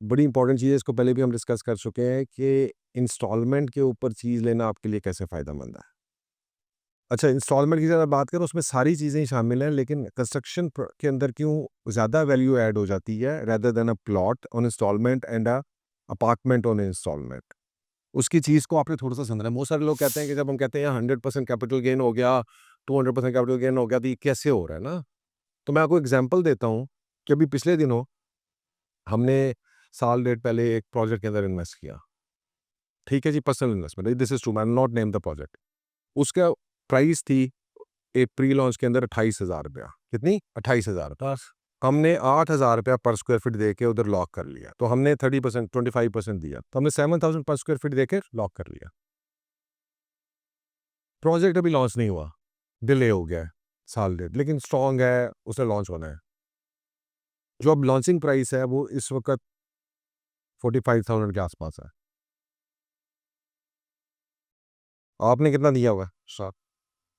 बड़ी इंपॉर्टेंट चीज़ है, इसको पहले भी हम डिस्कस कर चुके हैं कि इंस्टॉलमेंट के ऊपर चीज़ लेना आपके लिए कैसे फ़ायदेमंद है। अच्छा, इंस्टॉलमेंट की अगर बात करें उसमें सारी चीज़ें ही शामिल हैं, लेकिन कंस्ट्रक्शन के अंदर क्यों ज़्यादा वैल्यू ऐड हो जाती है rather than a plot on instalment and a apartment on instalment. उसकी चीज़ को आपने थोड़ा सा समझना है। बहुत सारे लोग कहते हैं कि जब हम कहते हैं 100% कैपिटल गेन हो गया, 200% कैपिटल गेन हो गया, तो ये कैसे हो रहा है ना? तो मैं आपको एग्जांपल देता हूँ कि अभी पिछले दिनों हमने साल डेढ़ पहले एक प्रोजेक्ट के अंदर इन्वेस्ट किया। ठीक है जी, personal investment, this is true, I not name the project. उसका प्राइस थी एक प्री लॉन्च के अंदर 28,000 रुपया। कितनी? 28,000। बस हमने 8,000 रुपया पर स्क्वायर फीट दे के उधर लॉक कर लिया। तो हमने 30%, 25% दिया, तो हमने 7,000 पर स्क्वायर फीट दे के लॉक कर लिया। प्रोजेक्ट अभी लॉन्च नहीं हुआ, डिले हो गया है साल डेढ़, लेकिन स्ट्रांग है, उसे लॉन्च होना है। जो अब लॉन्चिंग प्राइस है वो इस वक्त 45,000 के आसपास है। आपने कितना दिया हुआ है सर?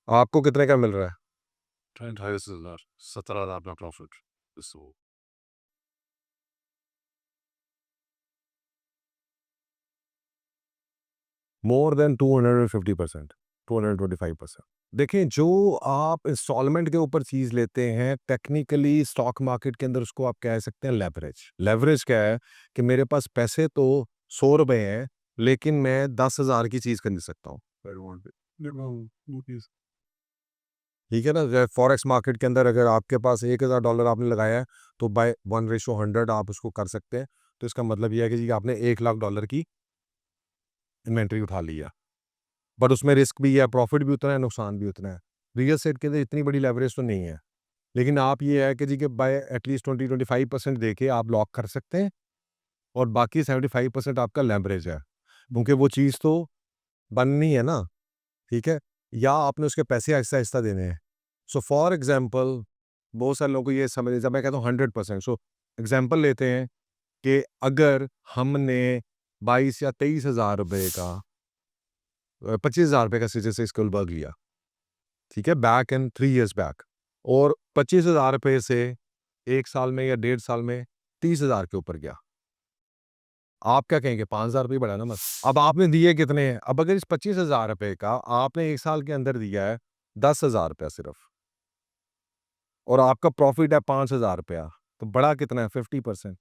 आपको कितने का मिल रहा है? 28,000, 17,000 का प्रॉफिट। सो मोर देन 250%, 225%। देखें, जो आप इंस्टॉलमेंट के ऊपर चीज़ लेते हैं, टेक्निकली स्टॉक मार्केट के अंदर उसको आप कह सकते हैं लेवरेज। लेवरेज क्या है कि मेरे पास पैसे तो 100 रुपए हैं, लेकिन मैं 10,000 की चीज़ खरीद सकता हूँ। ठीक है ना? फॉरेक्स मार्केट के अंदर अगर आपके पास $1,000 आपने लगाया है, तो बाय 1:100 आप उसको कर सकते हैं। तो इसका मतलब ये है कि जी आपने $1,00,000 की इन्वेंट्री उठा लिया। बट उसमें रिस्क भी है, प्रॉफिट भी उतना है, नुकसान भी उतना है। रियल एस्टेट के अंदर इतनी बड़ी लेवरेज तो नहीं है। लेकिन आप ये है कि जी कि बाय एटलीस्ट 20-25% देके आप लॉक कर सकते हैं, और बाकी 75% आपका लेवरेज है। क्योंकि वो चीज़ तो बननी है ना, ठीक है? या आपने उसके पैसे आहिस्ता-आहिस्ता देने हैं। सो फॉर एग्ज़ाम्पल, बहुत सारे लोगों को ये समझ, जब मैं कहता हूँ 100%, सो एग्ज़ाम्पल लेते हैं कि अगर हमने 22 या 23,000 रुपए का 25,000 रुपए का सीजन से स्कूलबर्ग लिया, ठीक है? बैक इन 3 इयर्स बैक, और 25,000 रुपए से 1 साल में या डेढ़ साल में 30,000 के ऊपर गया। आप क्या कहेंगे? 5,000 रुपए बढ़ा ना मत। अब आपने दिए कितने हैं? अब अगर इस 25,000 रुपए का आपने 1 साल के अंदर दिया है 10,000 रुपया सिर्फ, और आपका प्रॉफिट है 5,000 रुपया, तो बढ़ा कितना है? 50%।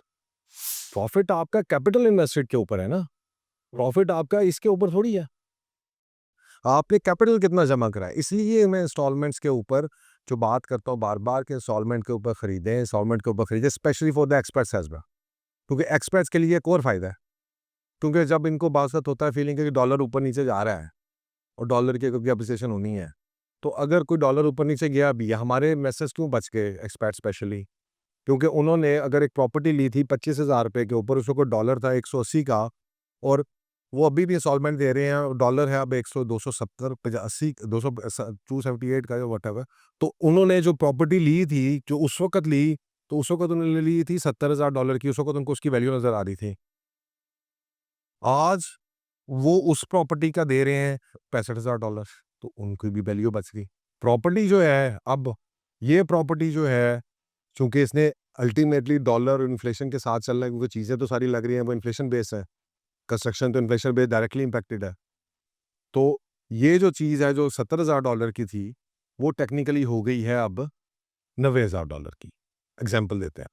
प्रॉफिट आपका कैपिटल इन्वेस्टेड के ऊपर है ना, प्रॉफिट आपका इसके ऊपर थोड़ी है। आपने कैपिटल कितना जमा करा है। इसलिए मैं इंस्टॉलमेंट्स के ऊपर जो बात करता हूँ बार-बार, कि इंस्टॉलमेंट के ऊपर खरीदें, इंस्टॉलमेंट के ऊपर खरीदें, specially for the experts as well. क्योंकि एक्सपर्ट्स के लिए एक और फ़ायदा है, क्योंकि जब इनको बासत होता है फीलिंग है कि डॉलर ऊपर-नीचे जा रहा है और डॉलर की क्योंकि एप्रिसिएशन होनी है, तो अगर कोई डॉलर ऊपर-नीचे गया भी, हमारे इन्वेस्टर्स क्यों बच गए, एक्सपर्ट स्पेशली? क्योंकि उन्होंने अगर एक प्रॉपर्टी ली थी 25,000 रुपए के ऊपर, उसका कोई डॉलर था 180 का, और वो अभी भी इंस्टॉलमेंट दे रहे हैं, और डॉलर है अब 100, 270, 80, 200, 278 का, या व्हाटएवर। तो उन्होंने जो प्रॉपर्टी ली थी, जो उस वक़्त ली, तो उस वक़्त उन्होंने ली थी $70,000 की, उस वक़्त उनको उसकी वैल्यू नज़र आ रही थी। आज वो उस प्रॉपर्टी का दे रहे हैं $65,000, तो उनकी भी वैल्यू बच गई। प्रॉपर्टी जो है, अब ये प्रॉपर्टी जो है, चूँकि इसने अल्टीमेटली डॉलर और इन्फ्लेशन के साथ चलना है, क्योंकि चीज़ें तो सारी लग रही हैं, वो इन्फ्लेशन बेस है। कंस्ट्रक्शन तो इन्फ्लेशन बेस डायरेक्टली इम्पैक्टेड है। तो ये जो चीज़ है जो $70,000 की थी, वो टेक्निकली हो गई है अब $90,000 की। एग्ज़ाम्पल देते हैं,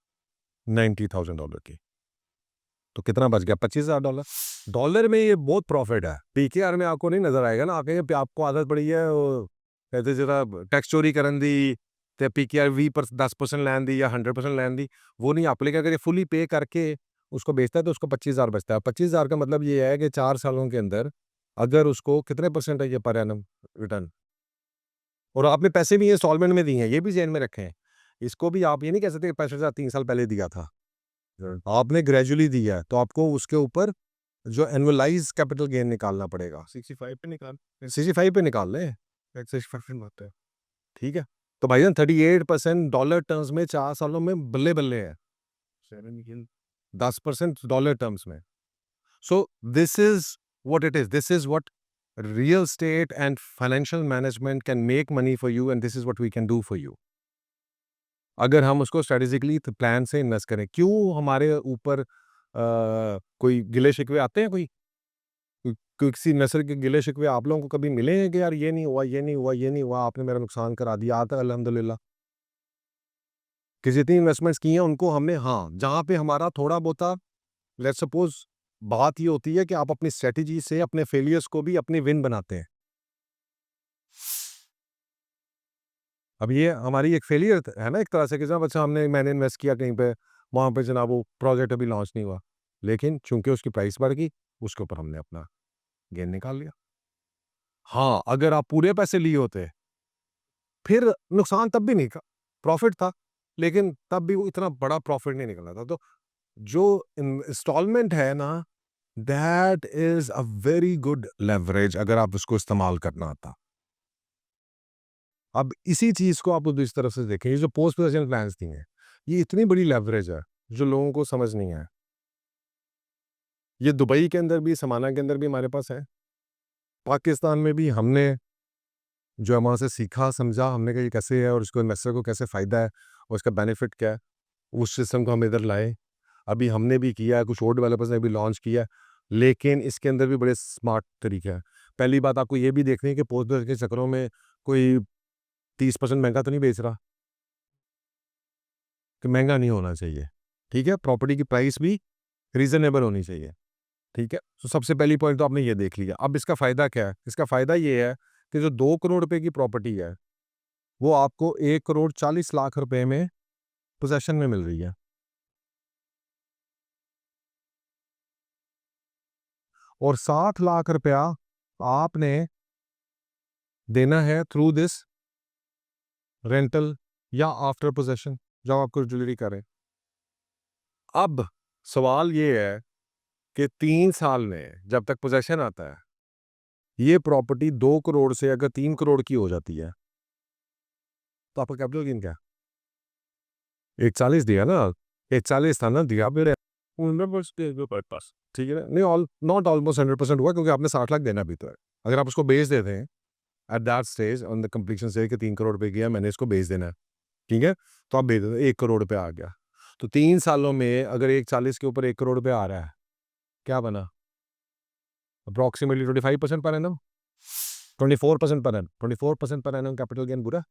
$90,000 की। तो कितना बच गया? $25,000। डॉलर में ये बहुत प्रॉफ़िट है। पीकेआर में आपको नहीं नज़र आएगा ना, आप कहेंगे प आपको आदत पड़ी है वो कहते जरा टैक्स चोरी करन दी, ते पीकेआर 10% लैन दी या 100% लैन दी, वो नहीं। आप लेकिन अगर ये फुली पे करके उसको बेचता है, तो उसको 25,000 बचता है। 25,000 का मतलब ये है कि 4 सालों के अंदर अगर उसको कितने परसेंट है ये पर एनम रिटर्न, और आपने पैसे भी इंस्टॉलमेंट में दिए हैं, ये भी ज़हन में रखें। इसको भी आप ये नहीं कह सकते कि 65,000 3 साल पहले दिया था। आपने ग्रेजुअली दिया है, तो आपको उसके ऊपर जो एनुअलाइज़ कैपिटल गेन निकालना पड़ेगा। 65 पे निकाल। 65 पे निकाल लें, 65 होता है। ठीक है? तो भाईजान 38% डॉलर टर्म्स में 4 सालों में बल्ले-बल्ले है। 7 again। 10% डॉलर टर्म्स में। So this is what it is. This is what real estate and financial management can make money for you, and this is what we can do for you. अगर हम उसको strategically plan से invest करें। क्यों हमारे ऊपर कोई गिले शिकवे आते हैं किसी इन्वेस्टर के गिले शिकवे आप लोगों को कभी मिले हैं कि यार ये नहीं हुआ, ये नहीं हुआ, ये नहीं हुआ, आपने मेरा नुकसान करा दिया? आता है अल्हम्दुलिल्लाह। कि जितनी इन्वेस्टमेंट्स की हैं उनको हमने, हाँ, जहाँ पे हमारा थोड़ा बहुता, लेट्स सपोज़, बात ये होती है कि आप अपनी स्ट्रैटेजी से अपने फेलियर्स को भी अपनी विन बनाते हैं। अब ये हमारी एक फेलियर है ना एक तरह से कि जनाब अच्छा मैंने इन्वेस्ट किया कहीं पे, वहाँ पे जनाब वो प्रोजेक्ट अभी लॉन्च नहीं हुआ। लेकिन चूँकि उसकी प्राइस बढ़ गई, उसके ऊपर हमने अपना गेन निकाल लिया। हाँ, अगर आप पूरे पैसे लिए होते, फिर नुकसान तब भी नहीं था, प्रॉफ़िट था, लेकिन तब भी वो इतना बड़ा प्रॉफ़िट नहीं निकलना था। तो जो इंस्टॉलमेंट है ना, that is a very good leverage अगर आप उसको इस्तेमाल करना आता। अब इसी चीज़ को आप इस तरफ से देखें, ये जो पोस्ट पोज़ेशन प्लान्स थी हैं, ये इतनी बड़ी लेवरेज है, जो लोगों को समझ नहीं है। ये दुबई के अंदर भी, समाना के अंदर भी हमारे पास है। पाकिस्तान में भी हमने जो है वहाँ से सीखा, समझा, हमने कहा ये कैसे है और इसको इन्वेस्टर को कैसे फ़ायदा है और इसका बेनिफिट क्या है, उस सिस्टम को हम इधर लाए। अभी हमने भी किया है, कुछ और डेवलपर्स ने भी लॉन्च किया है, लेकिन इसके अंदर भी बड़े स्मार्ट तरीके हैं। पहली बात आपको ये भी देखनी है कि पोस्ट पोज़ेशन के चक्करों में कोई 30% महँगा तो नहीं बेच रहा, कि महँगा नहीं होना चाहिए, ठीक है? प्रॉपर्टी की प्राइस भी रीज़नेबल होनी चाहिए, ठीक है? तो सबसे पहली पॉइंट तो आपने ये देख लिया। अब इसका फ़ायदा क्या है? इसका फ़ायदा ये है कि जो 2 करोड़ रुपए की प्रॉपर्टी है, वो आपको 1 करोड़ 40 लाख रुपए में पोज़ेशन में मिल रही है। और 60 लाख रुपया आपने देना है थ्रू दिस रेंटल या आफ्टर पोज़ेशन, जब आपको डिलीवरी करें। अब सवाल ये है कि 3 साल में जब तक पोज़ेशन आता है, ये प्रॉपर्टी 2 करोड़ से अगर 3 करोड़ की हो जाती है, तो आपका कैपिटल गेन क्या है? 140 दिया ना, 140 था ना, दिया फिर 100% पास, ठीक है ना? नहीं, नॉट ऑलमोस्ट 100% हुआ क्योंकि आपने 60 लाख देना भी तो है। अगर आप उसको बेच देते हैं at that stage on the completion stage कि 3 करोड़ रुपए किया, मैंने इसको बेच देना है, ठीक है? तो आप बेच देते 1 करोड़ रुपए आ गया। तो 3 सालों में अगर 140 के ऊपर 1 करोड़ रुपए आ रहा है, क्या बना? Approximately 25% per annum, 24% per annum, 24% per annum capital gain पूरा।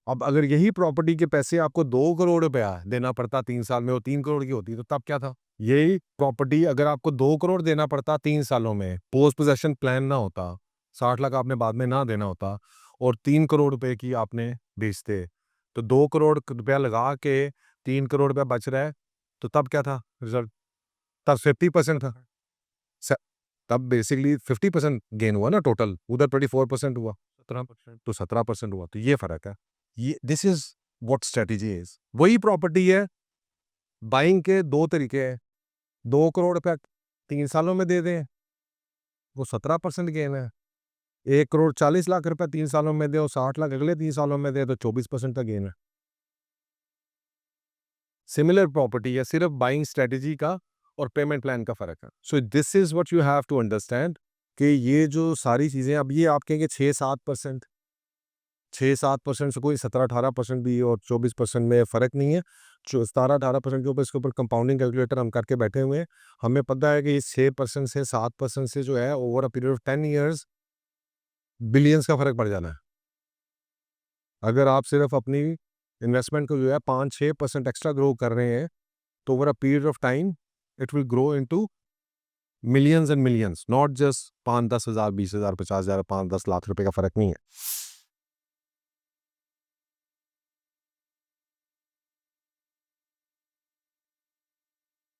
अब अगर यही प्रॉपर्टी के पैसे आपको 2 करोड़ रुपया देना पड़ता 3 साल में, वो 3 करोड़ की होती, तो तब क्या था? यही प्रॉपर्टी अगर आपको 2 करोड़ देना पड़ता 3 सालों में, पोस्ट पोजेशन प्लान ना होता, 60 लाख आपने बाद में ना देना होता और 3 करोड़ रुपए की आपने बेचते, तो 2 करोड़ रुपया लगा के 3 करोड़ रुपया बच रहा है, तो तब क्या था रिज़ल्ट? तब 50% था। स तब बेसिकली 50% गेन हुआ ना टोटल, उधर 24% हुआ, 17%, तो 17% हुआ, तो ये फ़र्क है। ये this is what strategy is. वही प्रॉपर्टी है, बाइंग के 2 तरीके हैं, 2 करोड़ रुपया 3 सालों में दे दें, वो 17% गेन है। 1 करोड़ 40 लाख रुपया 3 सालों में दें और 60 लाख अगले 3 सालों में दें, तो 24% का गेन है। सिमिलर प्रॉपर्टी है, सिर्फ बाइंग स्ट्रैटेजी का और पेमेंट प्लान का फ़र्क है। So this is what you have to understand कि ये जो सारी चीज़ें, अब ये आप कहेंगे 6-7%, 6-7% से कोई 17-18% भी और 24% में फ़र्क नहीं है। जो 17-18% के ऊपर, इसके ऊपर कंपाउंडिंग कैलकुलेटर हम करके बैठे हुए हैं। हमें पता है कि इस 6% से 7% से जो है over a period of 10 years billions का फ़र्क पड़ जाना है। अगर आप सिर्फ अपनी इन्वेस्टमेंट को जो है 5-6% एक्स्ट्रा ग्रो कर रहे हैं, तो over a period of time it will grow into millions and millions, not just 5-10 हज़ार, 20 हज़ार, 50 हज़ार, 5-10 लाख रुपए का फ़र्क नहीं है।